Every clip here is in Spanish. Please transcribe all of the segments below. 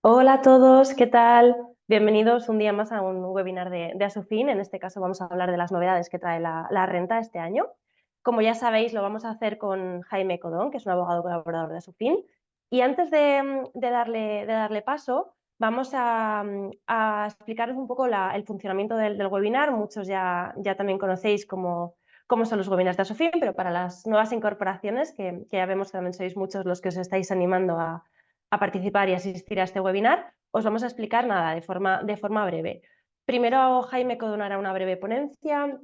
Hola a todos, ¿qué tal? Bienvenidos un día más a un webinar de Asufin. En este caso vamos a hablar de las novedades que trae la renta este año. Como ya sabéis, lo vamos a hacer con Jaime Codón, que es un abogado colaborador de Asufin. Y antes de darle paso, vamos a explicaros un poco el funcionamiento del webinar. Muchos ya también conocéis cómo son los webinars de Asufin, pero para las nuevas incorporaciones, que ya vemos que también sois muchos los que os estáis animando a participar y asistir a este webinar, os vamos a explicar nada de forma breve. Primero, Jaime donará una breve ponencia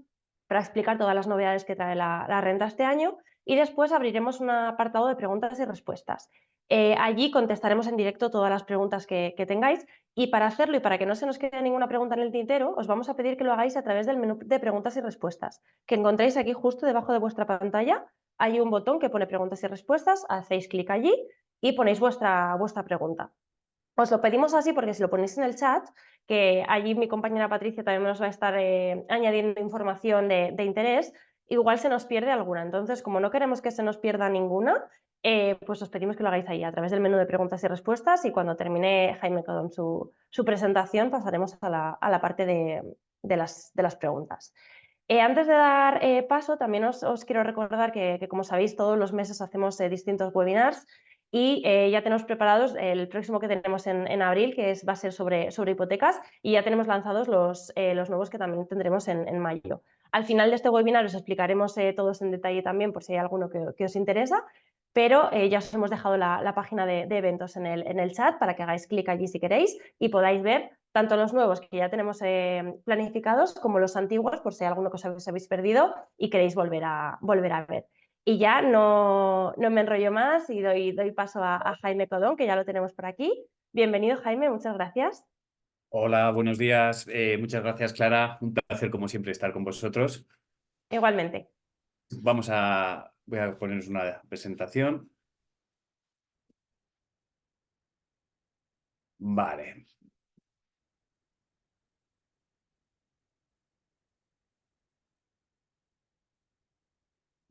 para explicar todas las novedades que trae la renta este año y después abriremos un apartado de preguntas y respuestas. Allí contestaremos en directo todas las preguntas que tengáis y para hacerlo y para que no se nos quede ninguna pregunta en el tintero, os vamos a pedir que lo hagáis a través del menú de preguntas y respuestas, que encontráis aquí justo debajo de vuestra pantalla. Hay un botón que pone preguntas y respuestas, hacéis clic allí y ponéis vuestra pregunta. Os lo pedimos así porque si lo ponéis en el chat, que allí mi compañera Patricia también nos va a estar añadiendo información de interés, igual se nos pierde alguna. Entonces, como no queremos que se nos pierda ninguna, pues os pedimos que lo hagáis ahí a través del menú de preguntas y respuestas y cuando termine Jaime Codón su presentación pasaremos a la parte de las preguntas. Antes de dar paso, también os quiero recordar que, como sabéis, todos los meses hacemos distintos webinars y ya tenemos preparados el próximo que tenemos en abril, va a ser sobre hipotecas, y ya tenemos lanzados los nuevos que también tendremos en mayo. Al final de este webinar os explicaremos todos en detalle también por si hay alguno que os interesa, pero ya os hemos dejado la página de eventos en el chat para que hagáis clic allí si queréis y podáis ver tanto los nuevos que ya tenemos planificados como los antiguos, por si hay alguno que os habéis perdido y queréis volver a ver. Y ya no me enrollo más y doy paso a Jaime Codón, que ya lo tenemos por aquí. Bienvenido, Jaime, muchas gracias. Hola, buenos días. Muchas gracias, Clara. Un placer, como siempre, estar con vosotros. Igualmente. Voy a poneros una presentación. Vale.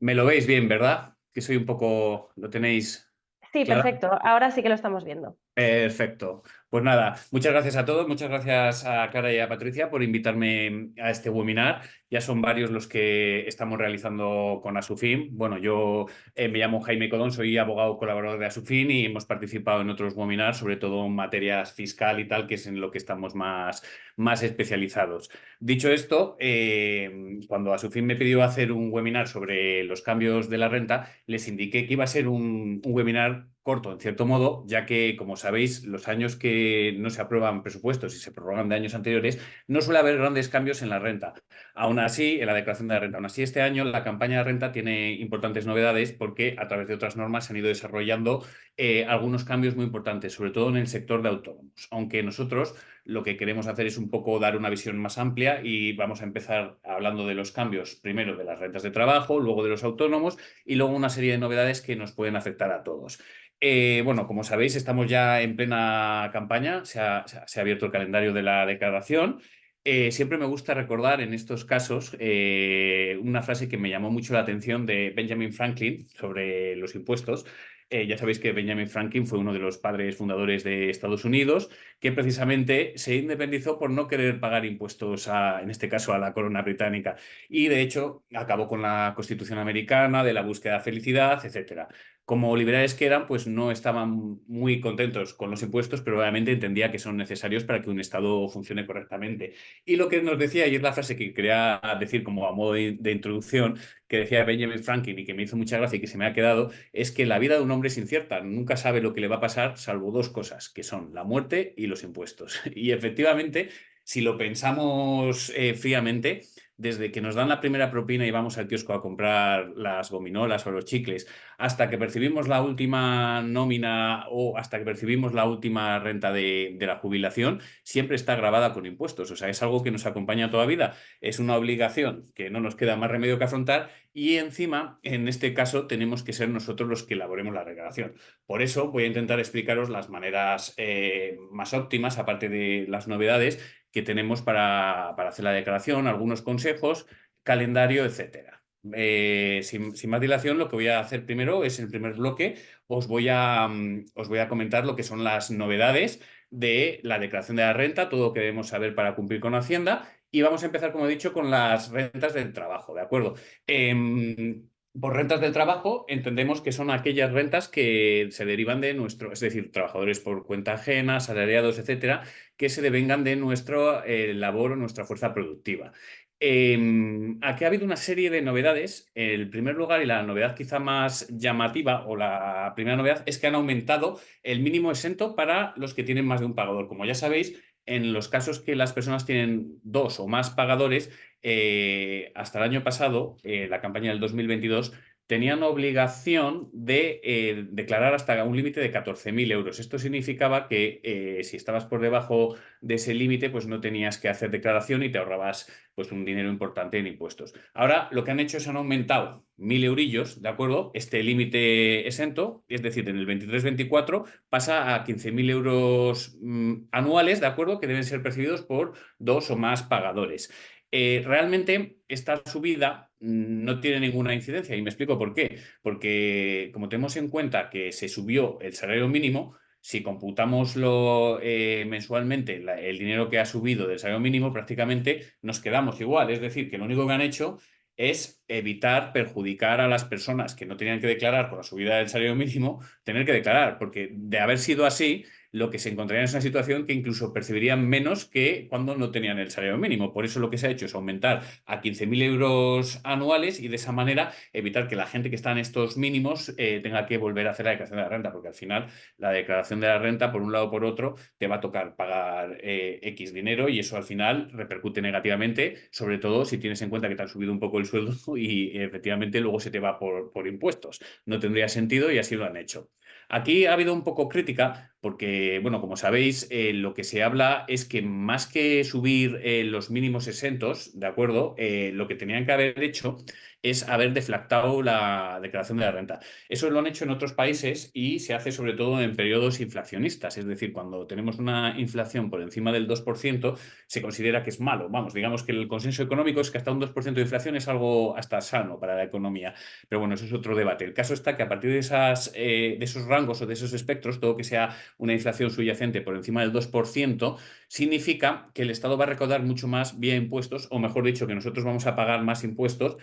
Me lo veis bien, ¿verdad? Que soy un poco... ¿Lo tenéis, Sí, Clara? perfecto. Ahora sí que lo estamos viendo. Perfecto. Pues nada, muchas gracias a todos, muchas gracias a Clara y a Patricia por invitarme a este webinar. Ya son varios los que estamos realizando con Asufin. Bueno, yo me llamo Jaime Codón, soy abogado colaborador de Asufin y hemos participado en otros webinars, sobre todo en materias fiscal y tal, que es en lo que estamos más especializados. Dicho esto, cuando Asufin me pidió hacer un webinar sobre los cambios de la renta, les indiqué que iba a ser un webinar corto, en cierto modo, ya que, como sabéis, los años que no se aprueban presupuestos y se prorrogan de años anteriores, no suele haber grandes cambios en la renta. Aún así, en la declaración de la renta, aún así, este año la campaña de renta tiene importantes novedades porque a través de otras normas se han ido desarrollando algunos cambios muy importantes, sobre todo en el sector de autónomos. Aunque nosotros lo que queremos hacer es un poco dar una visión más amplia y vamos a empezar hablando de los cambios, primero de las rentas de trabajo, luego de los autónomos y luego una serie de novedades que nos pueden afectar a todos. Bueno, como sabéis, estamos ya en plena campaña, se ha abierto el calendario de la declaración. Siempre me gusta recordar en estos casos una frase que me llamó mucho la atención de Benjamin Franklin sobre los impuestos. Ya sabéis que Benjamin Franklin fue uno de los padres fundadores de Estados Unidos, que precisamente se independizó por no querer pagar impuestos en este caso, a la corona británica. Y de hecho acabó con la Constitución americana, de la búsqueda de felicidad, etcétera. Como liberales que eran, pues no estaban muy contentos con los impuestos, pero obviamente entendía que son necesarios para que un Estado funcione correctamente. Y lo que nos decía, y es la frase que quería decir como a modo de introducción, que decía Benjamin Franklin y que me hizo mucha gracia y que se me ha quedado, es que la vida de un hombre es incierta. Nunca sabe lo que le va a pasar, salvo dos cosas, que son la muerte y los impuestos. Y efectivamente, si lo pensamos fríamente, desde que nos dan la primera propina y vamos al kiosco a comprar las gominolas o los chicles, hasta que percibimos la última nómina o hasta que percibimos la última renta de la jubilación, siempre está grabada con impuestos. O sea, es algo que nos acompaña toda vida. Es una obligación que no nos queda más remedio que afrontar y encima, en este caso, tenemos que ser nosotros los que elaboremos la declaración. Por eso voy a intentar explicaros las maneras más óptimas, aparte de las novedades que tenemos para hacer la declaración, algunos consejos, calendario, etcétera. Sin más dilación, lo que voy a hacer primero es, el primer bloque, os voy a comentar lo que son las novedades de la declaración de la renta, todo lo que debemos saber para cumplir con Hacienda. Y vamos a empezar, como he dicho, con las rentas del trabajo, ¿de acuerdo? Por rentas del trabajo entendemos que son aquellas rentas que se derivan de nuestro, es decir, trabajadores por cuenta ajena, asalariados, etcétera, que se devengan de nuestra labor o nuestra fuerza productiva. Aquí ha habido una serie de novedades. El primer lugar y la novedad quizá más llamativa, o la primera novedad, es que han aumentado el mínimo exento para los que tienen más de un pagador. Como ya sabéis, en los casos que las personas tienen dos o más pagadores, hasta el año pasado, la campaña del 2022, tenían obligación de declarar hasta un límite de 14.000 euros. Esto significaba que si estabas por debajo de ese límite, pues no tenías que hacer declaración y te ahorrabas pues, un dinero importante en impuestos. Ahora lo que han hecho es han aumentado 1.000 eurillos, ¿de acuerdo? Este límite exento, es decir, en el 23-24 pasa a 15.000 euros anuales, ¿de acuerdo? Que deben ser percibidos por dos o más pagadores. Realmente esta subida no tiene ninguna incidencia y me explico por qué. Porque como tenemos en cuenta que se subió el salario mínimo, si computamos mensualmente el dinero que ha subido del salario mínimo, prácticamente nos quedamos igual. Es decir, que lo único que han hecho es evitar perjudicar a las personas que no tenían que declarar por la subida del salario mínimo, tener que declarar, porque de haber sido así, lo que se encontrarían es una situación que incluso percibirían menos que cuando no tenían el salario mínimo. Por eso lo que se ha hecho es aumentar a 15.000 euros anuales y de esa manera evitar que la gente que está en estos mínimos tenga que volver a hacer la declaración de la renta, porque al final la declaración de la renta, por un lado o por otro, te va a tocar pagar X dinero y eso al final repercute negativamente, sobre todo si tienes en cuenta que te han subido un poco el sueldo y efectivamente luego se te va por impuestos. No tendría sentido y así lo han hecho. Aquí ha habido un poco crítica porque, bueno, como sabéis, lo que se habla es que más que subir los mínimos exentos, ¿de acuerdo? Lo que tenían que haber hecho es haber deflactado la declaración de la renta. Eso lo han hecho en otros países y se hace sobre todo en periodos inflacionistas, es decir, cuando tenemos una inflación por encima del 2%, se considera que es malo. Vamos, digamos que el consenso económico es que hasta un 2% de inflación es algo hasta sano para la economía. Pero bueno, eso es otro debate. El caso está que a partir de esos rangos o de esos espectros, todo que sea una inflación subyacente por encima del 2%, significa que el Estado va a recaudar mucho más vía impuestos, o mejor dicho, que nosotros vamos a pagar más impuestos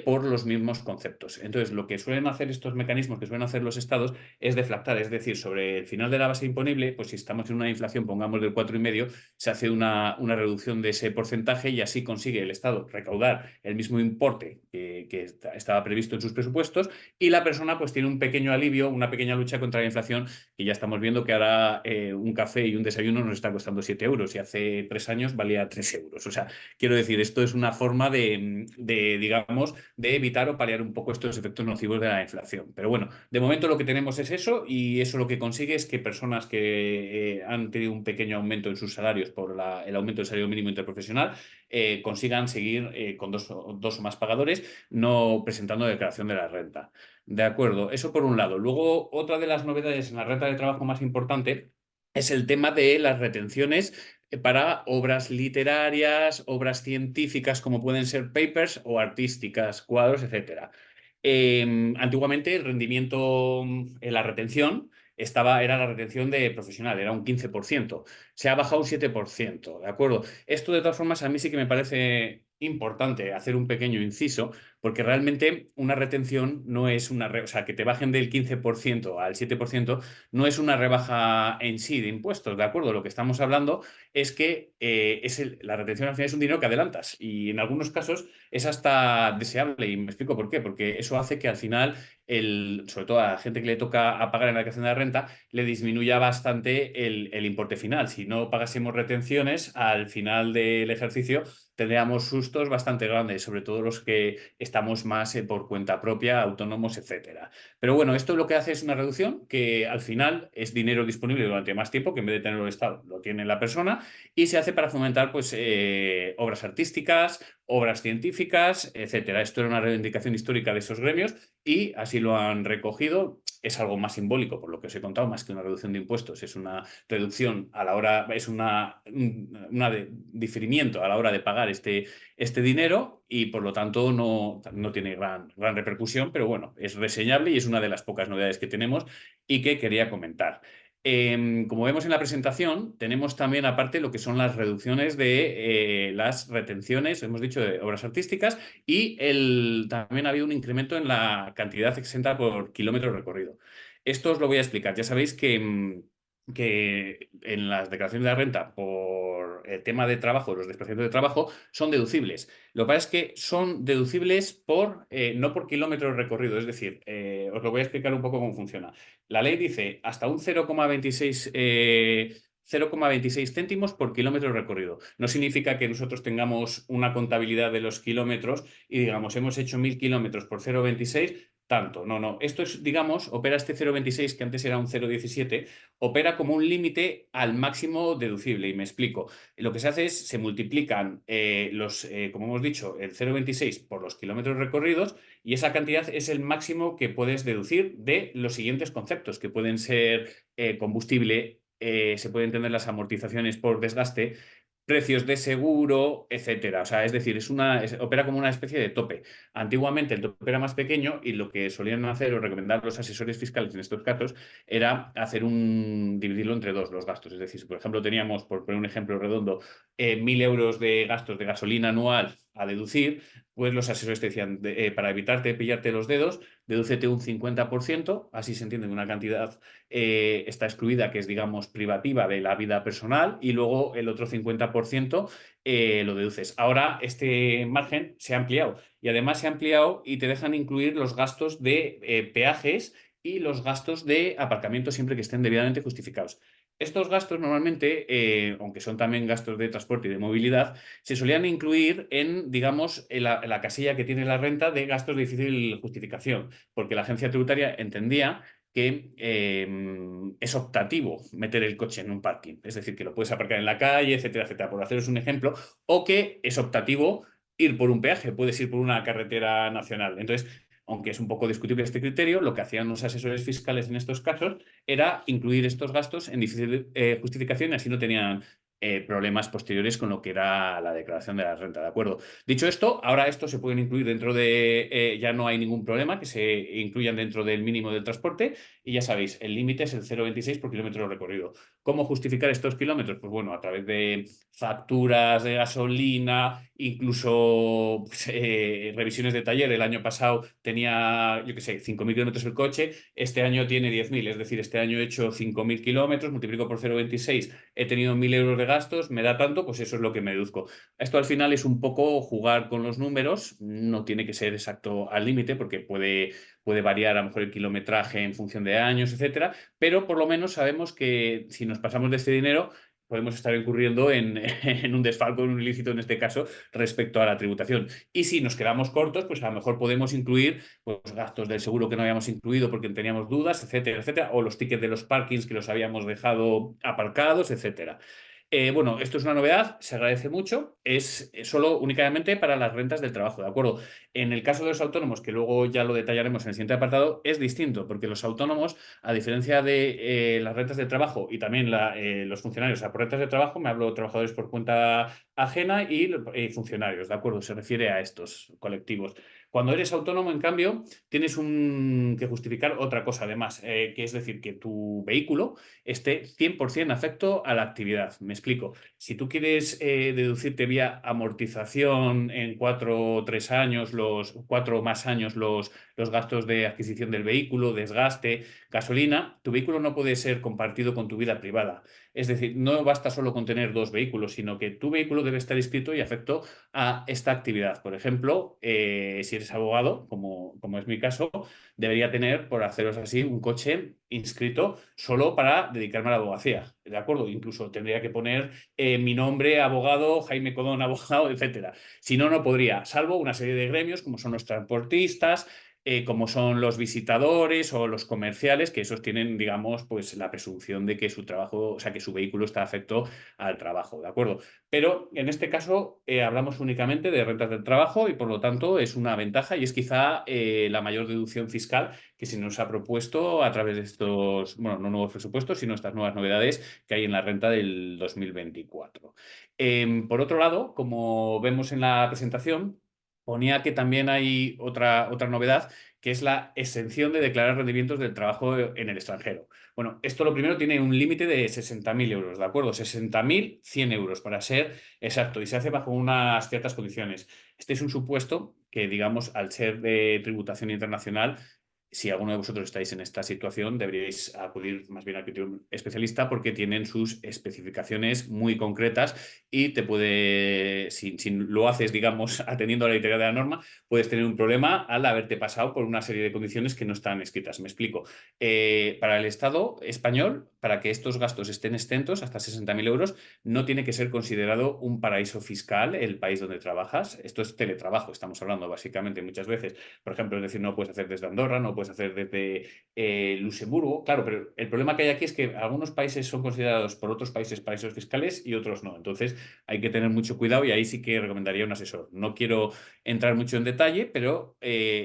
por los mismos conceptos. Entonces, lo que suelen hacer estos mecanismos que suelen hacer los estados es deflactar, es decir, sobre el final de la base imponible, pues si estamos en una inflación, pongamos del 4,5, se hace una reducción de ese porcentaje y así consigue el Estado recaudar el mismo importe que estaba previsto en sus presupuestos y la persona pues tiene un pequeño alivio, una pequeña lucha contra la inflación y ya estamos viendo que ahora un café y un desayuno nos está costando 7 euros y hace 3 años valía 3 euros. O sea, quiero decir, esto es una forma digamos, de evitar o paliar un poco estos efectos nocivos de la inflación. Pero bueno, de momento lo que tenemos es eso y eso lo que consigue es que personas que han tenido un pequeño aumento en sus salarios por el aumento del salario mínimo interprofesional consigan seguir con dos o más pagadores no presentando declaración de la renta. De acuerdo, eso por un lado. Luego, otra de las novedades en la renta de trabajo más importante es el tema de las retenciones para obras literarias, obras científicas como pueden ser papers o artísticas, cuadros, etcétera. Antiguamente el rendimiento, la retención era la retención de profesional, era un 15%. Se ha bajado un 7%, ¿de acuerdo? Esto de todas formas a mí sí que me parece importante hacer un pequeño inciso, porque realmente una retención no es o sea, que te bajen del 15% al 7% no es una rebaja en sí de impuestos, ¿de acuerdo? Lo que estamos hablando es que la retención al final es un dinero que adelantas y en algunos casos es hasta deseable y me explico por qué, porque eso hace que al final, sobre todo a la gente que le toca a pagar en la declaración de la renta, le disminuya bastante el importe final. Si no pagásemos retenciones, al final del ejercicio tendríamos sustos bastante grandes, sobre todo los que estamos más por cuenta propia, autónomos, etcétera. Pero bueno, esto lo que hace es una reducción que al final es dinero disponible durante más tiempo, que en vez de tenerlo el Estado, lo tiene la persona, y se hace para fomentar pues, obras artísticas, obras científicas, etcétera. Esto era una reivindicación histórica de esos gremios y así lo han recogido. Es algo más simbólico, por lo que os he contado, más que una reducción de impuestos. Es una reducción a la hora, es diferimiento a la hora de pagar este dinero y por lo tanto no tiene gran repercusión, pero bueno, es reseñable y es una de las pocas novedades que tenemos y que quería comentar. Como vemos en la presentación, tenemos también aparte lo que son las reducciones de las retenciones, hemos dicho, de obras artísticas, y también ha habido un incremento en la cantidad exenta por kilómetro recorrido. Esto os lo voy a explicar. Ya sabéis que en las declaraciones de la renta por el tema de trabajo, los desplazamientos de trabajo, son deducibles. Lo que pasa es que son deducibles no por kilómetro recorrido, es decir, os lo voy a explicar un poco cómo funciona. La ley dice hasta un 0,26 céntimos por kilómetro recorrido. No significa que nosotros tengamos una contabilidad de los kilómetros y digamos, hemos hecho 1000 kilómetros por 0,26, tanto. No, no. Esto es, digamos, opera este 0,26, que antes era un 0,17, opera como un límite al máximo deducible. Y me explico. Lo que se hace es, se multiplican como hemos dicho, el 0,26 por los kilómetros recorridos y esa cantidad es el máximo que puedes deducir de los siguientes conceptos, que pueden ser combustible, se pueden tener las amortizaciones por desgaste, precios de seguro, etcétera. O sea, es decir, opera como una especie de tope. Antiguamente el tope era más pequeño y lo que solían hacer o recomendar los asesores fiscales en estos casos era dividirlo entre dos los gastos. Es decir, si por ejemplo teníamos, por poner un ejemplo redondo, 1000 euros de gastos de gasolina anual a deducir, pues los asesores te decían, para evitarte pillarte los dedos, dedúcete un 50%, así se entiende que una cantidad está excluida, que es, digamos, privativa de la vida personal, y luego el otro 50% lo deduces. Ahora este margen se ha ampliado y además se ha ampliado y te dejan incluir los gastos de peajes y los gastos de aparcamiento siempre que estén debidamente justificados. Estos gastos normalmente, aunque son también gastos de transporte y de movilidad, se solían incluir en, digamos, en la casilla que tiene la renta de gastos de difícil justificación, porque la agencia tributaria entendía que es optativo meter el coche en un parking, es decir, que lo puedes aparcar en la calle, etcétera, etcétera, por haceros un ejemplo, o que es optativo ir por un peaje, puedes ir por una carretera nacional. Entonces, aunque es un poco discutible este criterio, lo que hacían los asesores fiscales en estos casos era incluir estos gastos en difícil justificación y así no tenían problemas posteriores con lo que era la declaración de la renta, ¿de acuerdo? Dicho esto, ahora estos se pueden incluir ya no hay ningún problema, que se incluyan dentro del mínimo del transporte y ya sabéis, el límite es el 0,26 por kilómetro recorrido. ¿Cómo justificar estos kilómetros? Pues bueno, a través de facturas de gasolina, incluso pues, revisiones de taller. El año pasado tenía, yo qué sé, 5.000 kilómetros el coche, este año tiene 10.000, es decir, este año he hecho 5.000 kilómetros, multiplico por 0,26, he tenido 1.000 euros de gastos, me da tanto, pues eso es lo que me deduzco. Esto al final es un poco jugar con los números, no tiene que ser exacto al límite porque puede variar a lo mejor el kilometraje en función de años, etcétera, pero por lo menos sabemos que si nos pasamos de este dinero podemos estar incurriendo en un desfalco, en un ilícito en este caso, respecto a la tributación. Y si nos quedamos cortos, pues a lo mejor podemos incluir pues, gastos del seguro que no habíamos incluido porque teníamos dudas, etcétera, etcétera, o los tickets de los parkings que los habíamos dejado aparcados, etcétera. Bueno, esto es una novedad, se agradece mucho, es solo únicamente para las rentas del trabajo, ¿de acuerdo? En el caso de los autónomos, que luego ya lo detallaremos en el siguiente apartado, es distinto, porque los autónomos, a diferencia de las rentas de trabajo y también los funcionarios, o sea, por rentas de trabajo me hablo de trabajadores por cuenta ajena y funcionarios, ¿de acuerdo? Se refiere a estos colectivos. Cuando eres autónomo, en cambio, tienes que justificar otra cosa, además, que es decir, que tu vehículo esté 100% afecto a la actividad. Me explico. Si tú quieres deducirte vía amortización en 4 o 3 años, los 4 o más años, los gastos de adquisición del vehículo, desgaste, gasolina, tu vehículo no puede ser compartido con tu vida privada. Es decir, no basta solo con tener dos vehículos, sino que tu vehículo debe estar inscrito y afecto a esta actividad. Por ejemplo, si eres abogado, como es mi caso, debería tener, por haceros así, un coche inscrito solo para dedicarme a la abogacía, ¿de acuerdo? Incluso tendría que poner mi nombre, abogado, Jaime Codón, abogado, etcétera. Si no, no podría, salvo una serie de gremios como son los transportistas, como son los visitadores o los comerciales, que esos tienen, digamos, pues la presunción de que su trabajo, o sea, que su vehículo está afecto al trabajo, ¿de acuerdo? Pero en este caso hablamos únicamente de rentas del trabajo y por lo tanto es una ventaja y es quizá la mayor deducción fiscal que se nos ha propuesto a través de estos, bueno, no nuevos presupuestos, sino estas nuevas novedades que hay en la renta del 2024. Por otro lado, como vemos en la presentación, ponía que también hay otra novedad, que es la exención de declarar rendimientos del trabajo en el extranjero. Bueno, esto lo primero tiene un límite de 60.000 euros, ¿de acuerdo? 60.100 euros para ser exacto y se hace bajo unas ciertas condiciones. Este es un supuesto que, digamos, al ser de tributación internacional, si alguno de vosotros estáis en esta situación, deberíais acudir más bien al criterio especialista porque tienen sus especificaciones muy concretas y te puede, si lo haces, digamos, atendiendo a la literalidad de la norma, puedes tener un problema al haberte pasado por una serie de condiciones que no están escritas. Me explico. Para el Estado español, para que estos gastos estén exentos hasta 60.000 euros, no tiene que ser considerado un paraíso fiscal el país donde trabajas. Esto es teletrabajo, estamos hablando básicamente muchas veces. Por ejemplo, es decir, no puedes hacer desde Andorra, no puedes hacer desde Luxemburgo. Claro, pero el problema que hay aquí es que algunos países son considerados por otros países paraísos fiscales y otros no. Entonces, hay que tener mucho cuidado y ahí sí que recomendaría un asesor. No quiero entrar mucho en detalle, pero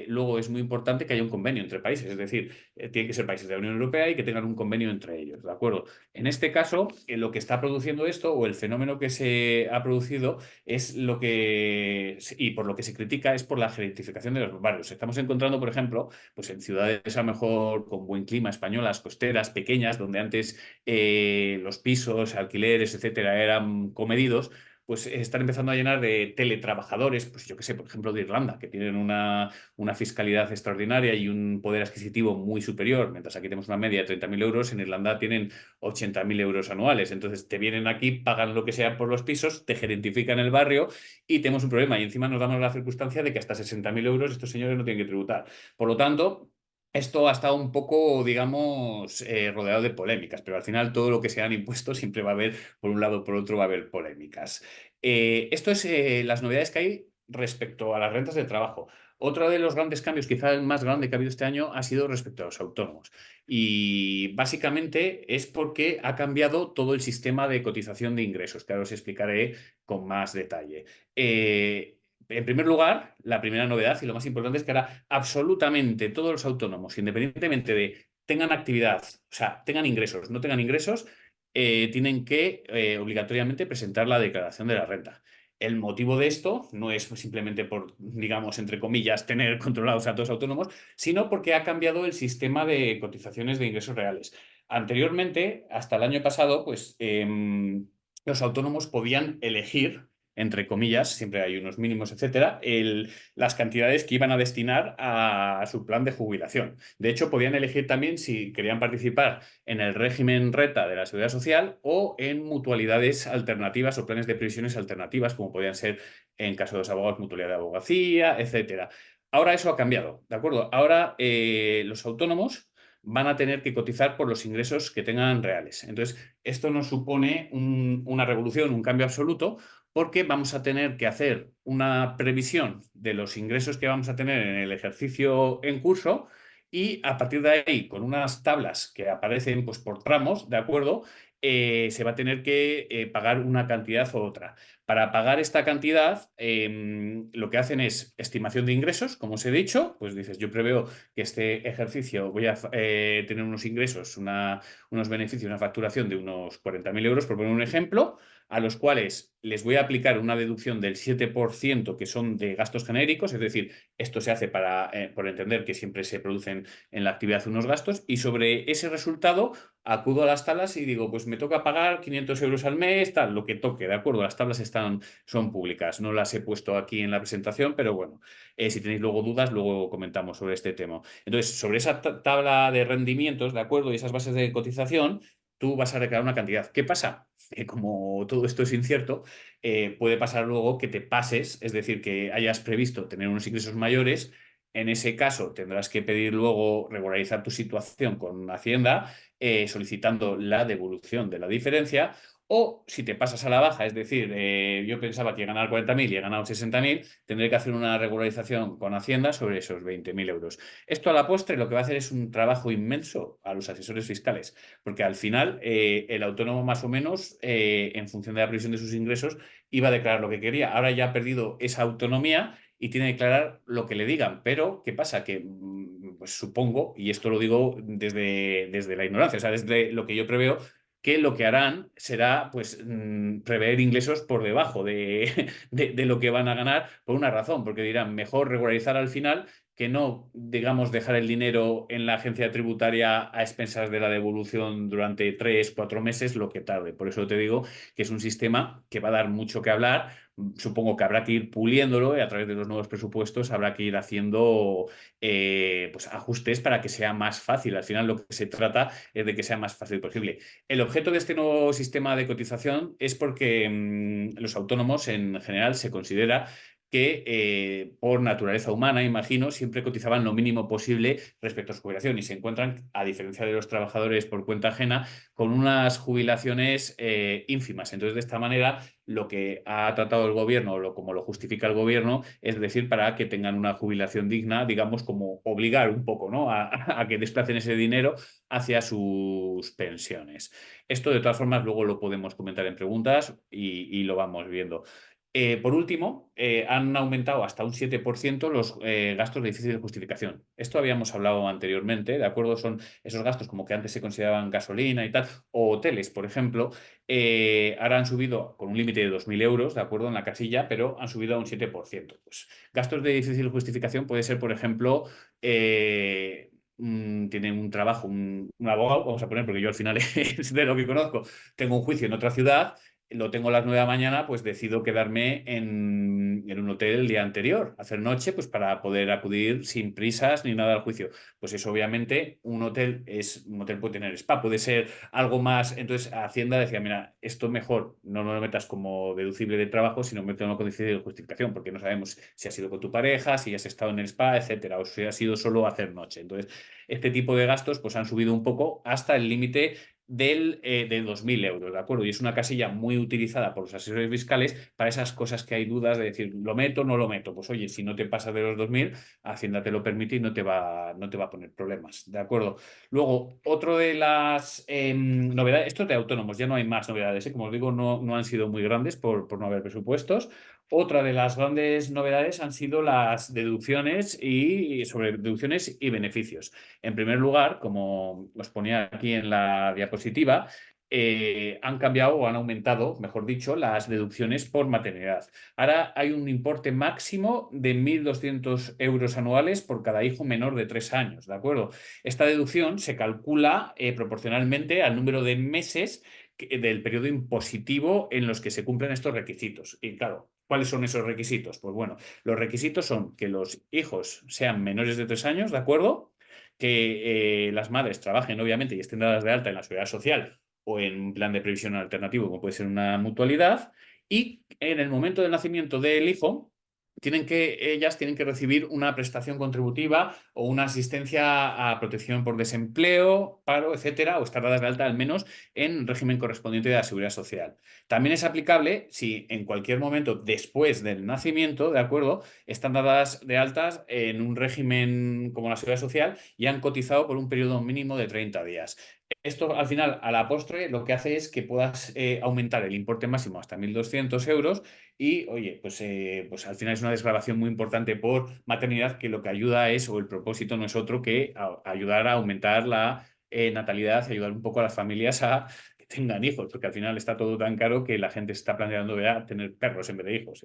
luego es muy importante que haya un convenio entre países. Es decir, tienen que ser países de la Unión Europea y que tengan un convenio entre ellos, ¿de acuerdo? En este caso, lo que está produciendo esto o el fenómeno que se ha producido es lo que, y por lo que se critica, es por la gentrificación de los barrios. Estamos encontrando, por ejemplo, pues en ciudades a lo mejor con buen clima, españolas, costeras, pequeñas, donde antes los pisos, alquileres, etcétera, eran comedidos, pues están empezando a llenar de teletrabajadores, pues yo que sé, por ejemplo, de Irlanda, que tienen una fiscalidad extraordinaria y un poder adquisitivo muy superior. Mientras aquí tenemos una media de 30.000 euros, en Irlanda tienen 80.000 euros anuales. Entonces te vienen aquí, pagan lo que sea por los pisos, te gerentifican el barrio y tenemos un problema. Y encima nos damos la circunstancia de que hasta 60.000 euros estos señores no tienen que tributar. Por lo tanto, esto ha estado un poco, digamos, rodeado de polémicas, pero al final todo lo que sean impuestos siempre va a haber, por un lado o por otro, va a haber polémicas. Esto es las novedades que hay respecto a las rentas de trabajo. Otro de los grandes cambios, quizá el más grande que ha habido este año, ha sido respecto a los autónomos. Y básicamente es porque ha cambiado todo el sistema de cotización de ingresos, que ahora os explicaré con más detalle. En primer lugar, la primera novedad y lo más importante es que ahora absolutamente todos los autónomos, independientemente de tengan actividad, o sea, tengan ingresos, no tengan ingresos, tienen que obligatoriamente presentar la declaración de la renta. El motivo de esto no es simplemente por, digamos, entre comillas, tener controlados a todos los autónomos, sino porque ha cambiado el sistema de cotizaciones de ingresos reales. Anteriormente, hasta el año pasado, pues los autónomos podían elegir, entre comillas, siempre hay unos mínimos, etcétera, las cantidades que iban a destinar a su plan de jubilación. De hecho, podían elegir también si querían participar en el régimen RETA de la Seguridad Social o en mutualidades alternativas o planes de previsiones alternativas, como podían ser, en caso de los abogados, mutualidad de abogacía, etcétera. Ahora eso ha cambiado, ¿de acuerdo? Ahora los autónomos van a tener que cotizar por los ingresos que tengan reales. Entonces, esto nos supone una revolución, un cambio absoluto, porque vamos a tener que hacer una previsión de los ingresos que vamos a tener en el ejercicio en curso y a partir de ahí, con unas tablas que aparecen pues, por tramos, ¿de acuerdo? Se va a tener que pagar una cantidad u otra. Para pagar esta cantidad, lo que hacen es estimación de ingresos, como os he dicho, pues dices, yo preveo que este ejercicio voy a tener unos ingresos, unos beneficios, una facturación de unos 40.000 euros, por poner un ejemplo, a los cuales les voy a aplicar una deducción del 7% que son de gastos genéricos, es decir, esto se hace por entender que siempre se producen en la actividad unos gastos, y sobre ese resultado acudo a las tablas y digo, pues me toca pagar 500 euros al mes, tal, lo que toque, ¿de acuerdo? Las tablas son públicas, no las he puesto aquí en la presentación, pero bueno, si tenéis luego dudas, luego comentamos sobre este tema. Entonces, sobre esa tabla de rendimientos, ¿de acuerdo? Y esas bases de cotización, tú vas a reclamar una cantidad. ¿Qué pasa? Que como todo esto es incierto, puede pasar luego que te pases, es decir, que hayas previsto tener unos ingresos mayores. En ese caso, tendrás que pedir luego regularizar tu situación con Hacienda, solicitando la devolución de la diferencia. O si te pasas a la baja, es decir, yo pensaba que iba a ganar 40.000 y he ganado 60.000, tendré que hacer una regularización con Hacienda sobre esos 20.000 euros. Esto a la postre lo que va a hacer es un trabajo inmenso a los asesores fiscales, porque al final el autónomo más o menos, en función de la previsión de sus ingresos, iba a declarar lo que quería. Ahora ya ha perdido esa autonomía y tiene que declarar lo que le digan. Pero, ¿qué pasa? Que pues supongo, y esto lo digo desde la ignorancia, o sea, desde lo que yo preveo, que lo que harán será pues prever ingresos por debajo de lo que van a ganar por una razón, porque dirán, mejor regularizar al final que no, digamos, dejar el dinero en la agencia tributaria a expensas de la devolución durante 3, 4 meses, lo que tarde. Por eso te digo que es un sistema que va a dar mucho que hablar. Supongo que habrá que ir puliéndolo y a través de los nuevos presupuestos habrá que ir haciendo pues ajustes para que sea más fácil. Al final lo que se trata es de que sea más fácil posible. El objeto de este nuevo sistema de cotización es porque los autónomos en general se considera que por naturaleza humana, imagino, siempre cotizaban lo mínimo posible respecto a su jubilación y se encuentran, a diferencia de los trabajadores por cuenta ajena, con unas jubilaciones ínfimas. Entonces, de esta manera, lo que ha tratado el gobierno, o como lo justifica el gobierno, es decir, para que tengan una jubilación digna, digamos, como obligar un poco, ¿no? a que desplacen ese dinero hacia sus pensiones. Esto, de todas formas, luego lo podemos comentar en preguntas y lo vamos viendo. Por último, han aumentado hasta un 7% los gastos de difícil justificación. Esto habíamos hablado anteriormente, ¿de acuerdo? Son esos gastos como que antes se consideraban gasolina y tal, o hoteles, por ejemplo. Ahora han subido con un límite de 2.000 euros, ¿de acuerdo? En la casilla, pero han subido a un 7%. Pues, gastos de difícil justificación puede ser, por ejemplo, tienen un trabajo, un abogado, vamos a poner, porque yo al final es de lo que conozco, tengo un juicio en otra ciudad, lo tengo a las 9 de la mañana, pues decido quedarme en un hotel el día anterior, hacer noche, pues para poder acudir sin prisas ni nada al juicio. Pues eso, obviamente, un hotel puede tener spa, puede ser algo más. Entonces, Hacienda decía, mira, esto mejor no lo metas como deducible de trabajo, sino mételo con deducible de justificación, porque no sabemos si has sido con tu pareja, si has estado en el spa, etcétera, o si ha sido solo hacer noche. Entonces, este tipo de gastos pues han subido un poco hasta el límite de 2.000 euros, ¿de acuerdo? Y es una casilla muy utilizada por los asesores fiscales para esas cosas que hay dudas de decir, ¿lo meto o no lo meto? Pues oye, si no te pasa de los 2.000, Hacienda te lo permite y no te va a poner problemas, ¿de acuerdo? Luego, otro de las novedades, esto es de autónomos, ya no hay más novedades, ¿eh? Como os digo, no han sido muy grandes por no haber presupuestos. Otra de las grandes novedades han sido las deducciones y sobre deducciones y beneficios. En primer lugar, como os ponía aquí en la diapositiva, han cambiado o han aumentado, mejor dicho, las deducciones por maternidad. Ahora hay un importe máximo de 1.200 euros anuales por cada hijo menor de 3 años, ¿de acuerdo? Esta deducción se calcula proporcionalmente al número de meses del periodo impositivo en los que se cumplen estos requisitos. Y claro, ¿cuáles son esos requisitos? Pues bueno, los requisitos son que los hijos sean menores de 3 años, ¿de acuerdo? Que las madres trabajen, obviamente, y estén dadas de alta en la seguridad social o en un plan de previsión alternativo, como puede ser una mutualidad, y en el momento del nacimiento del hijo, ellas tienen que recibir una prestación contributiva o una asistencia a protección por desempleo, paro, etcétera, o estar dadas de alta al menos en régimen correspondiente de la seguridad social. También es aplicable si en cualquier momento después del nacimiento, ¿de acuerdo?, están dadas de altas en un régimen como la seguridad social y han cotizado por un periodo mínimo de 30 días. Esto al final, a la postre, lo que hace es que puedas aumentar el importe máximo hasta 1.200 euros y, oye, pues al final es una desgravación muy importante por maternidad que lo que ayuda es, o el propósito no es otro que ayudar a aumentar la natalidad y ayudar un poco a las familias a que tengan hijos, porque al final está todo tan caro que la gente se está planteando ya tener perros en vez de hijos.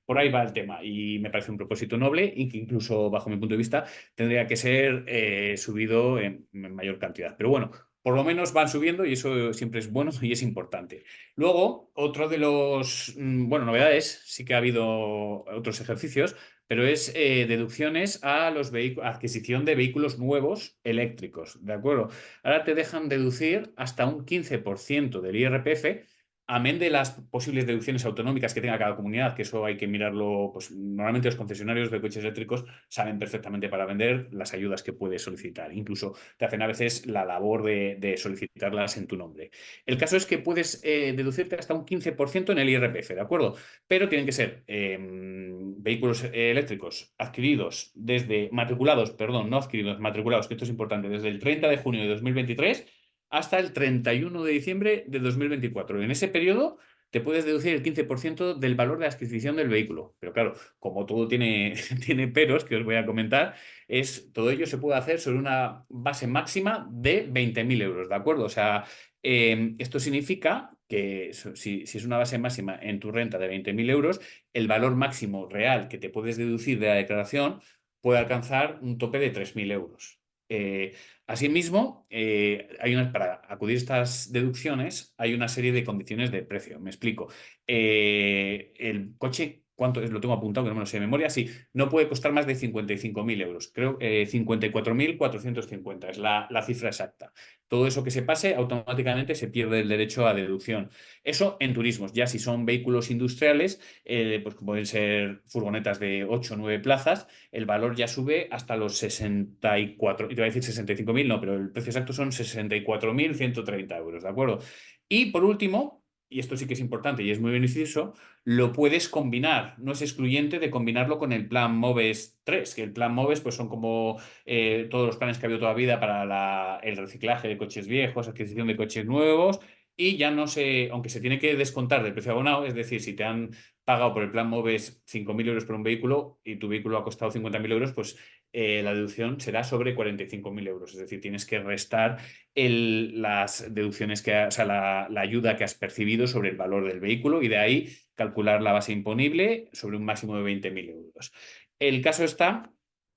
Por ahí va el tema y me parece un propósito noble y que incluso, bajo mi punto de vista, tendría que ser subido en mayor cantidad. Pero bueno, por lo menos van subiendo y eso siempre es bueno y es importante. Luego, otro de los, bueno, novedades, sí que ha habido otros ejercicios, pero es deducciones a los adquisición de vehículos nuevos eléctricos, ¿de acuerdo? Ahora te dejan deducir hasta un 15% del IRPF, amén de las posibles deducciones autonómicas que tenga cada comunidad, que eso hay que mirarlo, pues normalmente los concesionarios de coches eléctricos saben perfectamente para vender las ayudas que puedes solicitar. Incluso te hacen a veces la labor de solicitarlas en tu nombre. El caso es que puedes deducirte hasta un 15% en el IRPF, ¿de acuerdo? Pero tienen que ser vehículos eléctricos adquiridos matriculados, perdón, no adquiridos, matriculados, que esto es importante, desde el 30 de junio de 2023 hasta el 31 de diciembre de 2024. En ese periodo te puedes deducir el 15% del valor de adquisición del vehículo. Pero claro, como todo tiene, tiene peros que os voy a comentar, todo ello se puede hacer sobre una base máxima de 20.000 euros, ¿de acuerdo? O sea, esto significa que si es una base máxima en tu renta de 20.000 euros, el valor máximo real que te puedes deducir de la declaración puede alcanzar un tope de 3.000 euros. Asimismo, para acudir a estas deducciones hay una serie de condiciones de precio. Me explico. El coche, ¿cuánto es? Lo tengo apuntado, que no me lo sé de memoria. Sí, no puede costar más de 55.000 euros. Creo 54.450 es la cifra exacta. Todo eso que se pase, automáticamente se pierde el derecho a deducción. Eso en turismos. Ya si son vehículos industriales, pues pueden ser furgonetas de 8 o 9 plazas, el valor ya sube hasta los 64, y te voy a decir 65.000, no, pero el precio exacto son 64.130 euros, ¿de acuerdo? Y por último, y esto sí que es importante y es muy beneficioso, lo puedes combinar, no es excluyente de combinarlo con el plan MOVES 3, que el plan MOVES pues son como todos los planes que ha habido toda la vida para el reciclaje de coches viejos, adquisición de coches nuevos, y ya no se, aunque se tiene que descontar del precio abonado, es decir, si te han pagado por el plan MOVES 5.000 euros por un vehículo y tu vehículo ha costado 50.000 euros, pues la deducción será sobre 45.000 euros. Es decir, tienes que restar las deducciones o sea, la ayuda que has percibido sobre el valor del vehículo y de ahí calcular la base imponible sobre un máximo de 20.000 euros. El caso está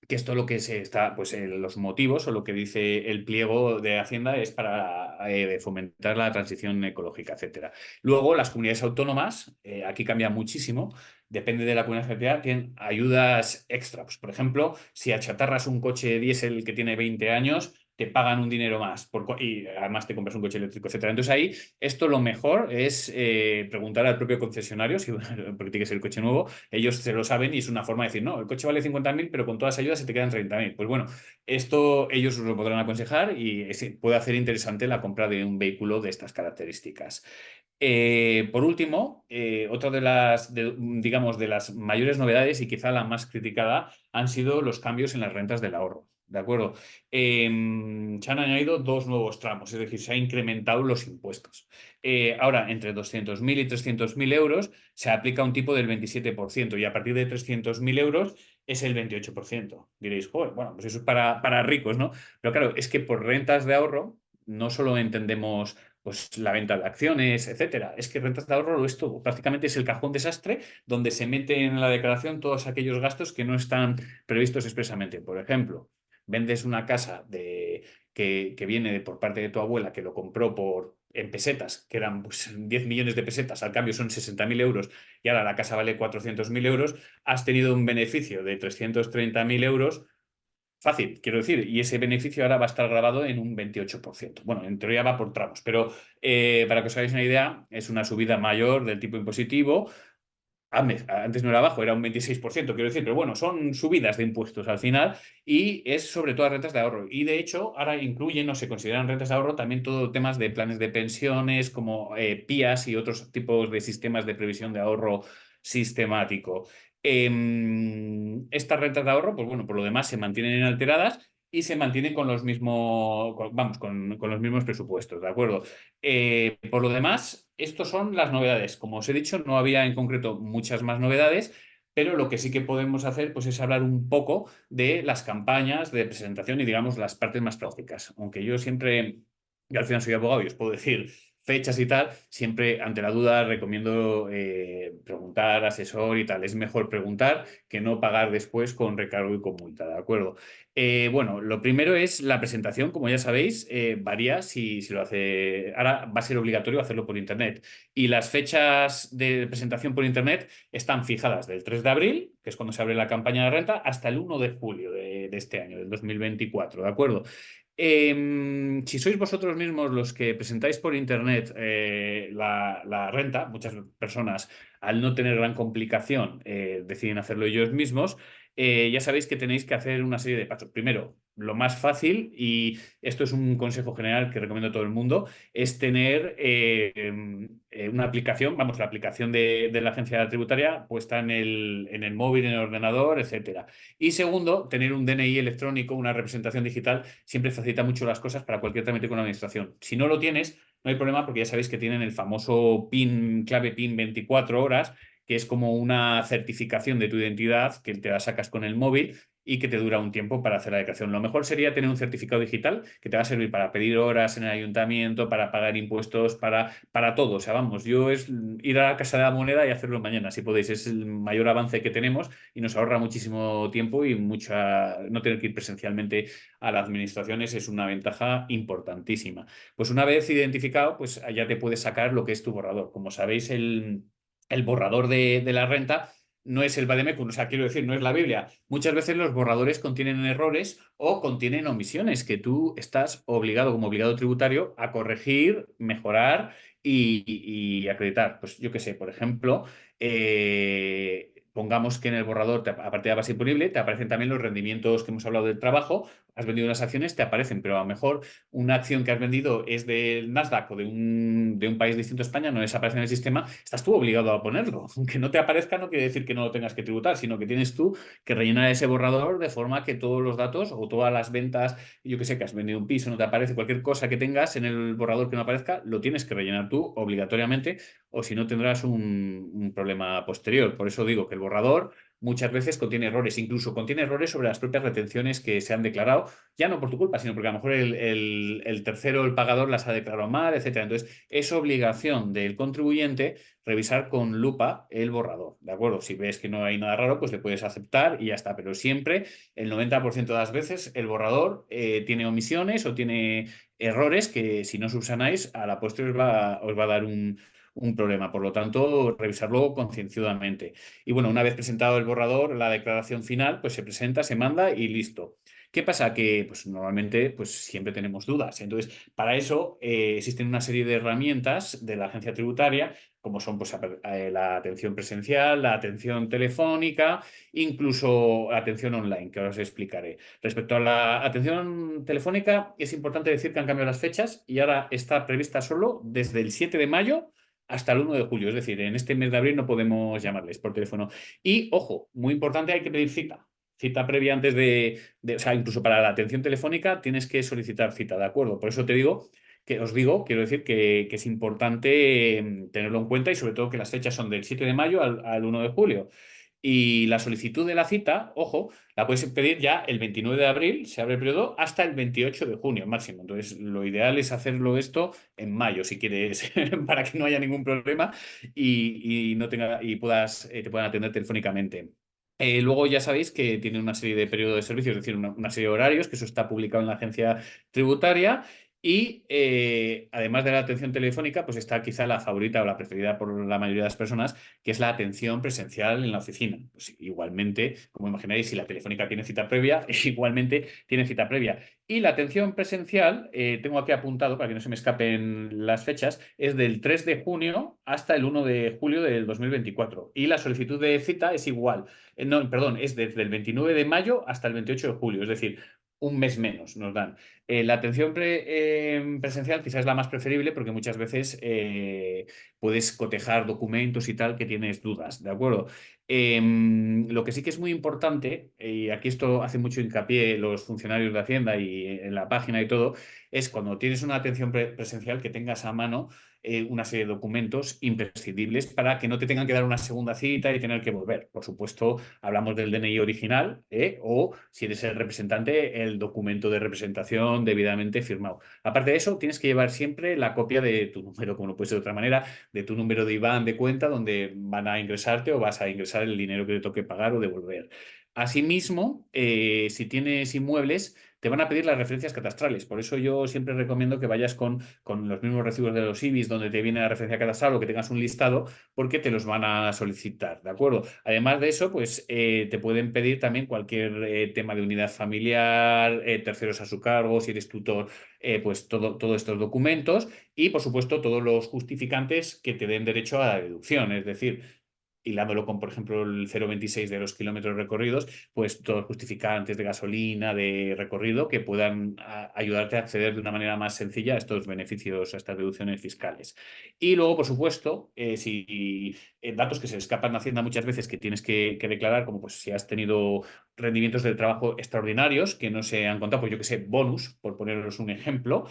que esto lo que se está, pues los motivos o lo que dice el pliego de Hacienda es para fomentar la transición ecológica, etcétera. Luego, las comunidades autónomas, aquí cambia muchísimo, depende de la comunidad que tienen ayudas extra. Pues, por ejemplo, si achatarras un coche diésel que tiene 20 años, te pagan un dinero más y además te compras un coche eléctrico, etcétera. Entonces ahí, esto lo mejor es preguntar al propio concesionario, porque tiene que ser el coche nuevo, ellos se lo saben y es una forma de decir, no, el coche vale 50.000, pero con todas las ayudas se te quedan 30.000. Pues bueno, esto ellos os lo podrán aconsejar y puede hacer interesante la compra de un vehículo de estas características. Por último, otra digamos, de las mayores novedades y quizá la más criticada han sido los cambios en las rentas del ahorro. ¿De acuerdo? Se han añadido dos nuevos tramos, es decir, se han incrementado los impuestos. Ahora, entre 200.000 y 300.000 euros se aplica un tipo del 27% y a partir de 300.000 euros es el 28%. Diréis, joder, bueno, pues eso es para ricos, ¿no? Pero claro, es que por rentas de ahorro no solo entendemos pues la venta de acciones, etcétera. Es que rentas de ahorro es todo. Prácticamente es el cajón desastre donde se meten en la declaración todos aquellos gastos que no están previstos expresamente. Por ejemplo, vendes una casa que viene por parte de tu abuela que lo compró en pesetas, que eran pues, 10 millones de pesetas, al cambio son 60.000 euros y ahora la casa vale 400.000 euros, has tenido un beneficio de 330.000 euros. Fácil, quiero decir, y ese beneficio ahora va a estar grabado en un 28%. Bueno, en teoría va por tramos, pero para que os hagáis una idea, es una subida mayor del tipo impositivo. Antes no era bajo, era un 26%, quiero decir, pero bueno, son subidas de impuestos al final y es sobre todo rentas de ahorro. Y de hecho, ahora incluyen o se consideran rentas de ahorro también todo temas de planes de pensiones como PIAs y otros tipos de sistemas de previsión de ahorro sistemático. Estas rentas de ahorro, pues bueno, por lo demás se mantienen inalteradas y se mantienen con los mismos, vamos, con los mismos presupuestos, ¿de acuerdo? Por lo demás, estas son las novedades. Como os he dicho, no había en concreto muchas más novedades, pero lo que sí que podemos hacer pues, es hablar un poco de las campañas de presentación y, digamos, las partes más prácticas. Aunque yo al final soy abogado y os puedo decir fechas y tal, siempre ante la duda recomiendo preguntar, asesor y tal. Es mejor preguntar que no pagar después con recargo y con multa, ¿de acuerdo? Bueno, lo primero es la presentación, como ya sabéis, varía si lo hace. Ahora va a ser obligatorio hacerlo por Internet. Y las fechas de presentación por Internet están fijadas del 3 de abril, que es cuando se abre la campaña de renta, hasta el 1 de julio de este año, del 2024, ¿de acuerdo? Si sois vosotros mismos los que presentáis por Internet la renta, muchas personas, al no tener gran complicación, deciden hacerlo ellos mismos. Ya sabéis que tenéis que hacer una serie de pasos. Primero, lo más fácil, y esto es un consejo general que recomiendo a todo el mundo, es tener una aplicación, vamos, la aplicación de la agencia tributaria puesta en el móvil, en el ordenador, etcétera. Y segundo, tener un DNI electrónico, una representación digital, siempre facilita mucho las cosas para cualquier trámite con la administración. Si no lo tienes, no hay problema porque ya sabéis que tienen el famoso PIN, clave PIN 24 horas, que es como una certificación de tu identidad que te la sacas con el móvil y que te dura un tiempo para hacer la declaración. Lo mejor sería tener un certificado digital que te va a servir para pedir horas en el ayuntamiento, para pagar impuestos, para todo. O sea, vamos, yo es ir a la Casa de la Moneda y hacerlo mañana, si podéis. Es el mayor avance que tenemos y nos ahorra muchísimo tiempo y no tener que ir presencialmente a las administraciones es una ventaja importantísima. Pues una vez identificado, pues ya te puedes sacar lo que es tu borrador. Como sabéis, el borrador de la renta no es el Vademecum, o sea, quiero decir, no es la Biblia. Muchas veces los borradores contienen errores o contienen omisiones que tú estás obligado, como obligado tributario, a corregir, mejorar y acreditar. Pues yo qué sé, por ejemplo, pongamos que en el borrador, aparte de la base imponible, te aparecen también los rendimientos que hemos hablado del trabajo. Has vendido unas acciones, te aparecen, pero a lo mejor una acción que has vendido es del Nasdaq o de un país distinto a España, no desaparece en el sistema, estás tú obligado a ponerlo. Aunque no te aparezca, no quiere decir que no lo tengas que tributar, sino que tienes tú que rellenar ese borrador de forma que todos los datos o todas las ventas, yo que sé, que has vendido un piso, no te aparece, cualquier cosa que tengas en el borrador que no aparezca, lo tienes que rellenar tú obligatoriamente, o si no tendrás un problema posterior. Por eso digo que el borrador muchas veces contiene errores, incluso contiene errores sobre las propias retenciones que se han declarado, ya no por tu culpa, sino porque a lo mejor el tercero, el pagador, las ha declarado mal, etcétera. Entonces, es obligación del contribuyente revisar con lupa el borrador, ¿de acuerdo? Si ves que no hay nada raro, pues le puedes aceptar y ya está. Pero siempre, el 90% de las veces, el borrador tiene omisiones o tiene errores que si no subsanáis, a la postre os va a dar un problema. Por lo tanto, revisarlo concienzudamente. Y bueno, una vez presentado el borrador, la declaración final, pues se presenta, se manda y listo. ¿Qué pasa? Que pues, normalmente pues, siempre tenemos dudas. Entonces, para eso existen una serie de herramientas de la agencia tributaria, como son pues, la atención presencial, la atención telefónica, incluso la atención online, que ahora os explicaré. Respecto a la atención telefónica, es importante decir que han cambiado las fechas y ahora está prevista solo desde el 7 de mayo hasta el 1 de julio. Es decir, en este mes de abril no podemos llamarles por teléfono. Y, ojo, muy importante, hay que pedir cita. Cita previa antes o sea, incluso para la atención telefónica tienes que solicitar cita, ¿de acuerdo? Por eso quiero decir que es importante tenerlo en cuenta y sobre todo que las fechas son del 7 de mayo al 1 de julio. Y la solicitud de la cita, ojo, la puedes pedir ya el 29 de abril, se abre el periodo, hasta el 28 de junio máximo. Entonces, lo ideal es hacerlo esto en mayo, si quieres, para que no haya ningún problema y no tenga, y te puedan atender telefónicamente. Luego ya sabéis que tiene una serie de periodos de servicio, es decir, una serie de horarios, que eso está publicado en la agencia tributaria. Y además de la atención telefónica, pues está quizá la favorita o la preferida por la mayoría de las personas, que es la atención presencial en la oficina. Pues igualmente, como imagináis, si la telefónica tiene cita previa, igualmente tiene cita previa. Y la atención presencial, tengo aquí apuntado para que no se me escapen las fechas, es del 3 de junio hasta el 1 de julio del 2024. Y la solicitud de cita es igual. No, perdón, es desde el 29 de mayo hasta el 28 de julio, es decir, un mes menos nos dan. La atención presencial quizás es la más preferible porque muchas veces puedes cotejar documentos y tal que tienes dudas, ¿de acuerdo? Lo que sí que es muy importante, y aquí esto hace mucho hincapié los funcionarios de Hacienda y en la página y todo, es cuando tienes una atención presencial que tengas a mano una serie de documentos imprescindibles para que no te tengan que dar una segunda cita y tener que volver. Por supuesto, hablamos del DNI original o, si eres el representante, el documento de representación debidamente firmado. Aparte de eso, tienes que llevar siempre la copia de tu número, como no puede ser de otra manera, de tu número de IBAN de cuenta donde van a ingresarte o vas a ingresar el dinero que te toque pagar o devolver. Asimismo, si tienes inmuebles, te van a pedir las referencias catastrales. Por eso yo siempre recomiendo que vayas con los mismos recibos de los IBIs donde te viene la referencia catastral o que tengas un listado porque te los van a solicitar, ¿de acuerdo? Además de eso, pues te pueden pedir también cualquier tema de unidad familiar, terceros a su cargo, si eres tutor, pues todos estos documentos y, por supuesto, todos los justificantes que te den derecho a la deducción. Es decir, hilándolo con, por ejemplo, el 0,26 de los kilómetros recorridos, pues todos justificantes de gasolina, de recorrido, que puedan ayudarte a acceder de una manera más sencilla a estos beneficios, a estas deducciones fiscales. Y luego, por supuesto, si datos que se escapan a Hacienda muchas veces que tienes que declarar, como pues si has tenido rendimientos del trabajo extraordinarios que no se han contado, pues yo que sé, bonus, por poneros un ejemplo,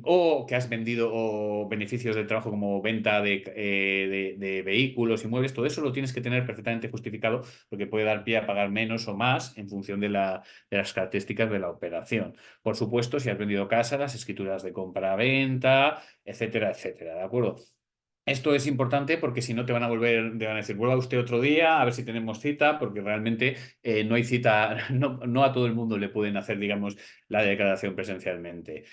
o que has vendido o beneficios del trabajo como venta de vehículos, inmuebles, inmuebles, todo eso lo tienes que tener perfectamente justificado porque puede dar pie a pagar menos o más en función de las características de la operación. Por supuesto, si has vendido casa, las escrituras de compra-venta, etcétera, etcétera, ¿de acuerdo? Esto es importante porque si no te van a decir, vuelva usted otro día a ver si tenemos cita, porque realmente no hay cita, no a todo el mundo le pueden hacer, digamos, la declaración presencialmente.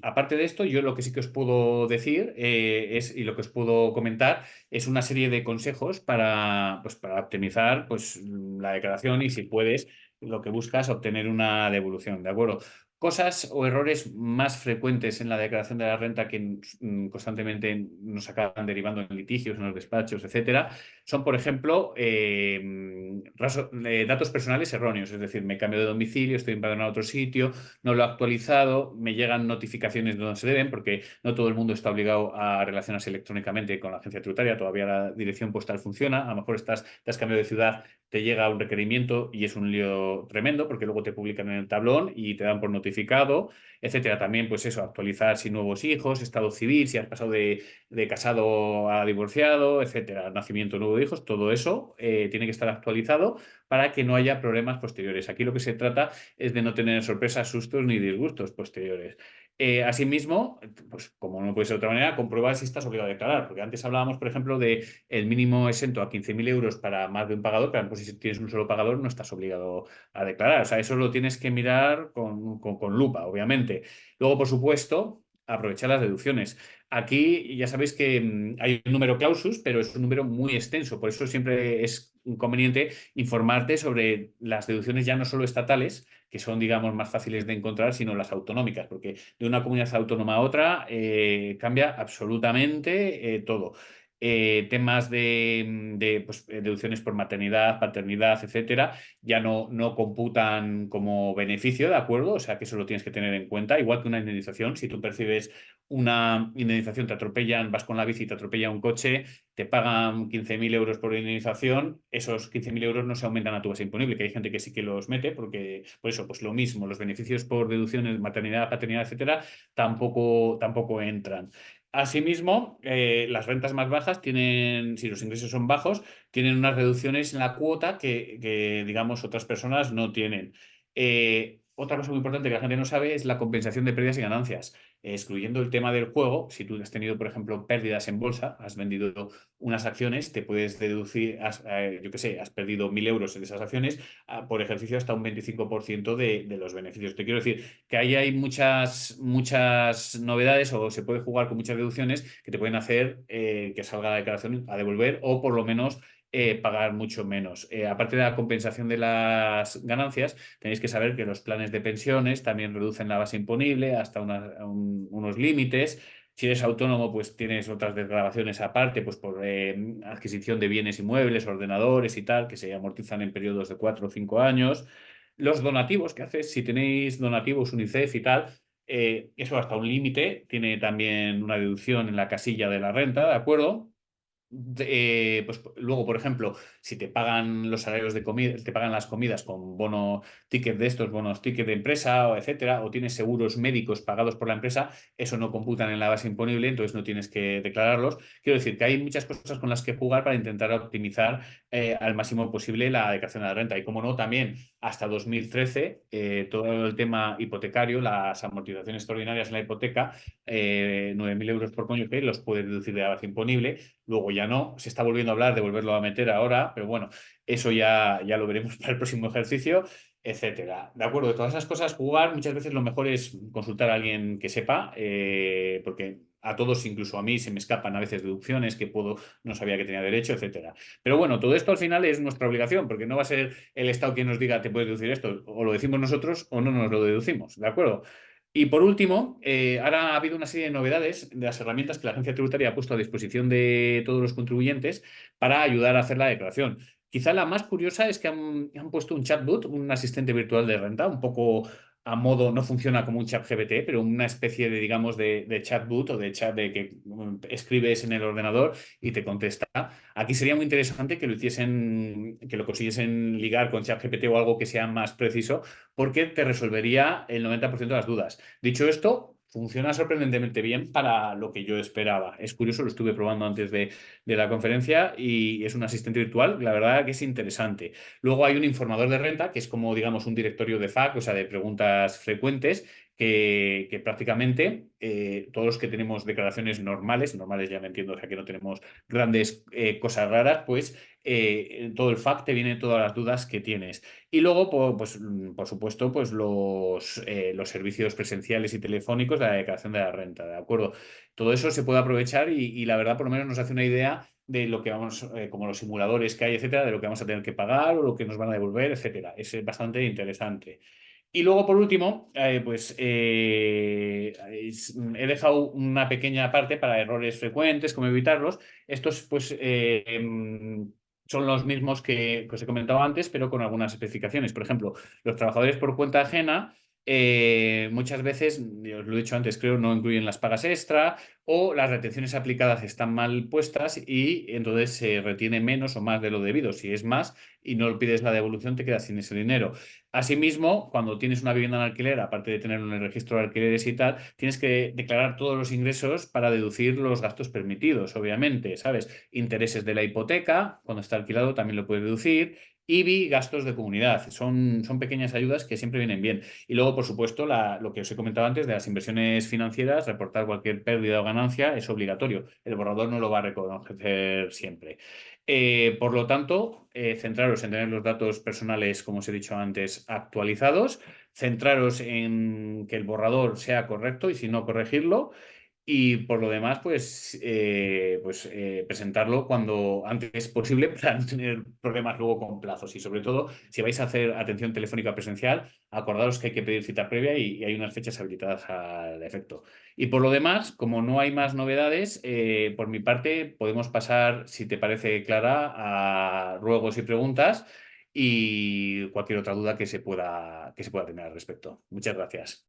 Aparte de esto, yo lo que sí que os puedo decir y lo que os puedo comentar es una serie de consejos pues, para optimizar pues, la declaración y si puedes, lo que buscas, obtener una devolución, ¿de acuerdo? Cosas o errores más frecuentes en la declaración de la renta que constantemente nos acaban derivando en litigios, en los despachos, etcétera, son, por ejemplo, datos personales erróneos. Es decir, me cambio de domicilio, estoy empadronado en otro sitio, no lo he actualizado, me llegan notificaciones de donde se deben, porque no todo el mundo está obligado a relacionarse electrónicamente con la agencia tributaria. Todavía la dirección postal funciona. A lo mejor te has cambiado de ciudad, te llega un requerimiento y es un lío tremendo porque luego te publican en el tablón y te dan por notificado, etcétera. También, pues eso, actualizar si nuevos hijos, estado civil, si has pasado de casado a divorciado, etcétera. Nacimiento nuevo de hijos, todo eso tiene que estar actualizado para que no haya problemas posteriores. Aquí lo que se trata es de no tener sorpresas, sustos ni disgustos posteriores. Asimismo, pues como no puede ser de otra manera, comprobar si estás obligado a declarar, porque antes hablábamos, por ejemplo, de el mínimo exento a 15.000 euros para más de un pagador, pero pues si tienes un solo pagador no estás obligado a declarar. O sea, eso lo tienes que mirar con lupa, obviamente. Luego, por supuesto, aprovechar las deducciones. Aquí ya sabéis que hay un número clausus, pero es un número muy extenso. Por eso siempre es conveniente informarte sobre las deducciones ya no solo estatales, que son, digamos, más fáciles de encontrar, sino las autonómicas, porque de una comunidad autónoma a otra cambia absolutamente todo. Temas pues, deducciones por maternidad, paternidad, etcétera, ya no computan como beneficio, ¿de acuerdo? O sea que eso lo tienes que tener en cuenta, igual que una indemnización. Si tú percibes una indemnización, te atropellan, vas con la bici, te atropella un coche, te pagan 15.000 euros por indemnización, esos 15.000 euros no se aumentan a tu base imponible, que hay gente que sí que los mete, porque por eso, pues lo mismo, los beneficios por deducciones, maternidad, paternidad, etcétera, tampoco entran. Asimismo, las rentas más bajas tienen, si los ingresos son bajos, tienen unas reducciones en la cuota digamos, otras personas no tienen. Otra cosa muy importante que la gente no sabe es la compensación de pérdidas y ganancias. Excluyendo el tema del juego, si tú has tenido, por ejemplo, pérdidas en bolsa, has vendido unas acciones, te puedes deducir, yo qué sé, has perdido 1.000 euros en esas acciones, por ejercicio hasta un 25% de los beneficios. Te quiero decir que ahí hay muchas novedades o se puede jugar con muchas deducciones que te pueden hacer que salga la declaración a devolver o por lo menos pagar mucho menos. Aparte de la compensación de las ganancias, tenéis que saber que los planes de pensiones también reducen la base imponible hasta unos límites. Si eres autónomo, pues tienes otras desgravaciones aparte, pues por adquisición de bienes inmuebles, ordenadores y tal, que se amortizan en periodos de 4 o 5 años. Los donativos que haces, si tenéis donativos UNICEF y tal, eso hasta un límite, tiene también una deducción en la casilla de la renta, ¿de acuerdo? Pues luego, por ejemplo, si te pagan los salarios de comida, te pagan las comidas con bono ticket de estos, bonos ticket de empresa, o etcétera, o tienes seguros médicos pagados por la empresa, eso no computan en la base imponible, entonces no tienes que declararlos. Quiero decir que hay muchas cosas con las que jugar para intentar optimizar al máximo posible la declaración de la renta. Y como no, también hasta 2013, todo el tema hipotecario, las amortizaciones extraordinarias en la hipoteca, 9.000 euros por cónyuge, los puedes deducir de la base imponible. Luego ya no, se está volviendo a hablar de volverlo a meter ahora, pero bueno, eso ya lo veremos para el próximo ejercicio, etcétera. De acuerdo, de todas esas cosas, jugar, muchas veces lo mejor es consultar a alguien que sepa, porque a todos, incluso a mí, se me escapan a veces deducciones que no sabía que tenía derecho, etcétera. Pero bueno, todo esto al final es nuestra obligación, porque no va a ser el Estado quien nos diga te puedes deducir esto, o lo decimos nosotros o no nos lo deducimos, ¿de acuerdo? Y por último, ahora ha habido una serie de novedades de las herramientas que la agencia tributaria ha puesto a disposición de todos los contribuyentes para ayudar a hacer la declaración. Quizá la más curiosa es que han puesto un chatbot, un asistente virtual de renta, un poco a modo, no funciona como un chat GPT, pero una especie de, digamos, de chatbot o de chat de que escribes en el ordenador y te contesta. Aquí sería muy interesante que lo hiciesen, que lo consiguiesen ligar con ChatGPT o algo que sea más preciso, porque te resolvería el 90% de las dudas. Dicho esto, funciona sorprendentemente bien para lo que yo esperaba. Es curioso, lo estuve probando antes de la conferencia y es un asistente virtual, la verdad que es interesante. Luego hay un informador de renta, que es como, digamos, un directorio de FAQ, o sea, de preguntas frecuentes, que prácticamente todos los que tenemos declaraciones normales ya me entiendo, o sea, que no tenemos grandes cosas raras, pues en todo el FAQ te vienen todas las dudas que tienes. Y luego, pues, por supuesto, pues los servicios presenciales y telefónicos de la declaración de la renta, ¿de acuerdo? Todo eso se puede aprovechar y la verdad, por lo menos nos hace una idea de lo que vamos, como los simuladores que hay, etcétera, de lo que vamos a tener que pagar o lo que nos van a devolver, etcétera. Es bastante interesante. Y luego, por último, he dejado una pequeña parte para errores frecuentes, cómo evitarlos. Estos, pues, son los mismos que os he comentado antes, pero con algunas especificaciones. Por ejemplo, los trabajadores por cuenta ajena, muchas veces, os lo he dicho antes, creo, no incluyen las pagas extra o las retenciones aplicadas están mal puestas y entonces se retiene menos o más de lo debido. Si es más y no pides la devolución, te quedas sin ese dinero. Asimismo, cuando tienes una vivienda en alquiler, aparte de tenerlo en el registro de alquileres y tal, tienes que declarar todos los ingresos para deducir los gastos permitidos, obviamente, ¿sabes? Intereses de la hipoteca, cuando está alquilado también lo puedes deducir. IBI, gastos de comunidad. Son pequeñas ayudas que siempre vienen bien. Y luego, por supuesto, lo que os he comentado antes de las inversiones financieras, reportar cualquier pérdida o ganancia es obligatorio. El borrador no lo va a reconocer siempre. Por lo tanto, centraros en tener los datos personales, como os he dicho antes, actualizados, centraros en que el borrador sea correcto y si no, corregirlo. Y por lo demás, presentarlo cuando antes posible para no tener problemas luego con plazos. Y sobre todo, si vais a hacer atención telefónica presencial, acordaros que hay que pedir cita previa y hay unas fechas habilitadas al efecto. Y por lo demás, como no hay más novedades, por mi parte podemos pasar, si te parece clara, a ruegos y preguntas y cualquier otra duda que se pueda tener al respecto. Muchas gracias.